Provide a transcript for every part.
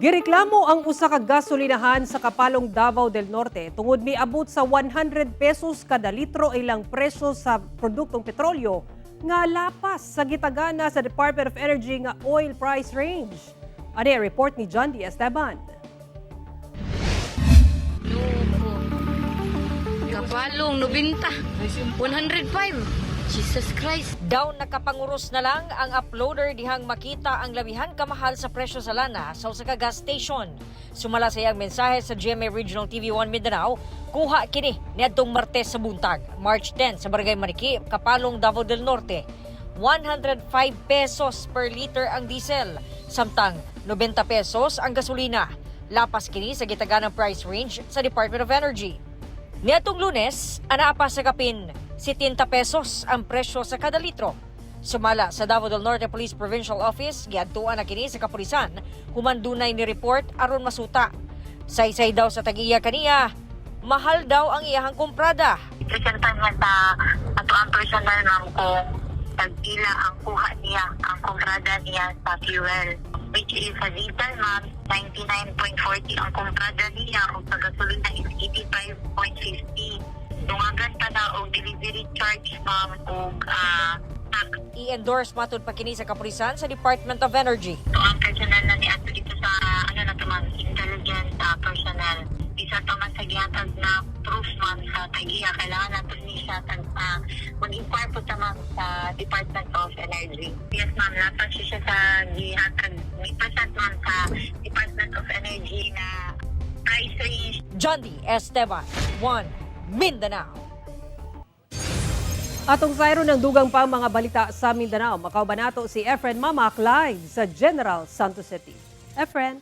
Gireklamo ang usa ka gasolinahan sa Kapalong, Davao del Norte tungod miabot sa 100 pesos kada litro ilang presyo sa produktong petrolyo nga lapas sa gitagana sa Department of Energy nga oil price range. Ano ang report ni John D. Esteban? Kapalong, 90. 105. Jesus Christ. Daw nakapanguros na lang ang uploader dihang makita ang labihan kamahal sa presyo sa lana sa usa ka gas station. Sumala sa iyang mensahe sa GMA Regional TV1 Mindanao, kuha kini niadtong Martes sa buntag, March 10 sa Barangay Mariki, Kapalong, Davao del Norte. 105 pesos per liter ang diesel, samtang 90 pesos ang gasolina. Lapas kini sa gitaganang price range sa Department of Energy. Niadtong Lunes, anaa pa sa kapin 70 pesos ang presyo sa kada litro. Sumala sa Davao del Norte Police Provincial Office, giadtuan na kini sa kapulisan, human dunay ni report aron masuta. Saysay daw sa tag-iya kaniya, mahal daw ang iyahang komprada. Presentan man sa ato ang personal ma'am kung tag-ila ang kuha niya, ang komprada niya sa fuel. Which is sa diesel ma'am, 99.40 ang komprada niya, o sa gasolina is 85.50. Tungagan pa na og delivery charge ma'am og tax. I-endorse matud pa kini sa kapulisan sa Department of Energy. Ito ang personal na niya dito sa ano na to ma'am, intelligent personnel. Isa to man sa gihatag na proof ma'am sa tagiya. Kailangan nato niya mag-inquire po sa ma'am sa Department of Energy. Yes ma'am, lapas siya sa gihatag. May present ma'am sa Department of Energy na price range. John D. Esteban, 1 Mindanao. Atong sayro ng dugang pang mga balita sa Mindanao, makauban nato si Efren Mamak live sa General Santos City. Efren.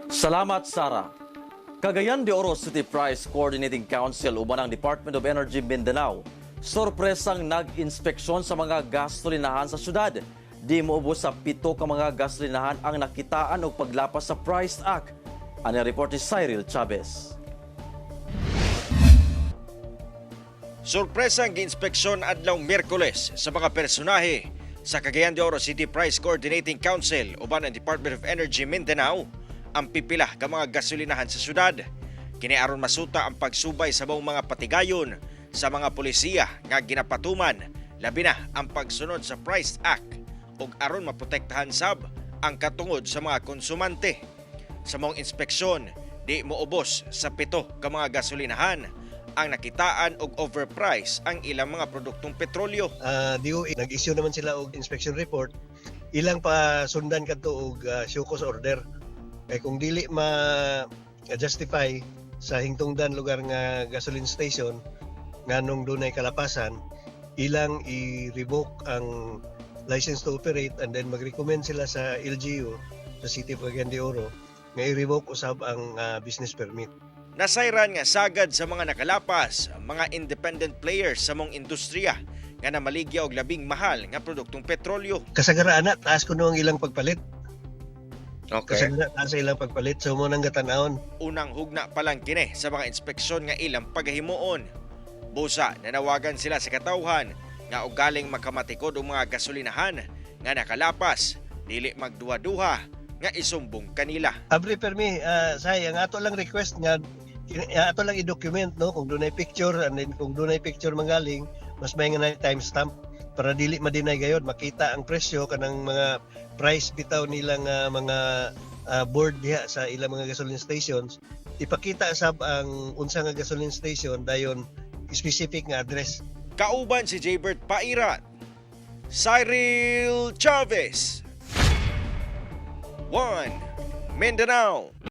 Salamat, Sara. Cagayan de Oro City Price Coordinating Council uban ang Department of Energy Mindanao sorpresang nag-inspeksyon sa mga gasolinahan sa syudad. Di moubos sa 7 ka mga gasolinahan ang nakitaan og paglapas sa Price Act. Ano report ni Cyril Chavez. Sorpresa ang gi-inspeksyon adlaw Miyerkules sa mga personahe sa Cagayan de Oro City Price Coordinating Council uban ang Department of Energy Mindanao ang pipila ka mga gasolinahan sa syudad. Kini aron masuta ang pagsubay sa buong mga patigayon sa mga polisiya nga ginapatuman labi na ang pagsunod sa Price Act ug aron maprotektahan sab ang katungod sa mga konsumante. Sa mong inspeksyon, di moubos sa 7 ka mga gasolinahan ang nakitaan og overprice ang ilang mga produktong petrolyo. DOE nag-issue naman sila og inspection report, ilang pa sundan kadto og show cause order. Kay kung dili ma-justify sa hingtungdan lugar nga gasoline station nganong dunay kalapasan, ilang i-revoke ang license to operate and then mag-recommend sila sa LGU sa City of Cagayan de Oro nga i-revoke usab ang business permit. Nasayran nga sagad sa mga nakalapas, mga independent players sa mong industriya nga namaligya og labing mahal nga produktong petrolyo. Kasagaraan na taas kuno ang ilang pagpalit. Okay. Kasagaraan taas sa ilang pagpalit, so mo nang gatan-awon. Unang hugna pa lang kini sa mga inspeksyon nga ilang pagahimuon. Busa nanawagan sila sa katawhan nga og galing makamatikod og mga gasolinahan nga nakalapas, dili magduha-duha nga isumbong kanila. Abre permi, ang ato lang request nga ato lang i-document no kung dunay picture, and then kung dunay picture manggaling mas may nga timestamp para dili madinay gayod makita ang presyo kanang mga price bitaw nilang mga board diha sa ilang mga gasoline stations. Ipakita sab ang unsa nga gasoline station dayon specific nga address. Kauban si Jaybert Pairat, Cyril Chavez, 1 Mindanao.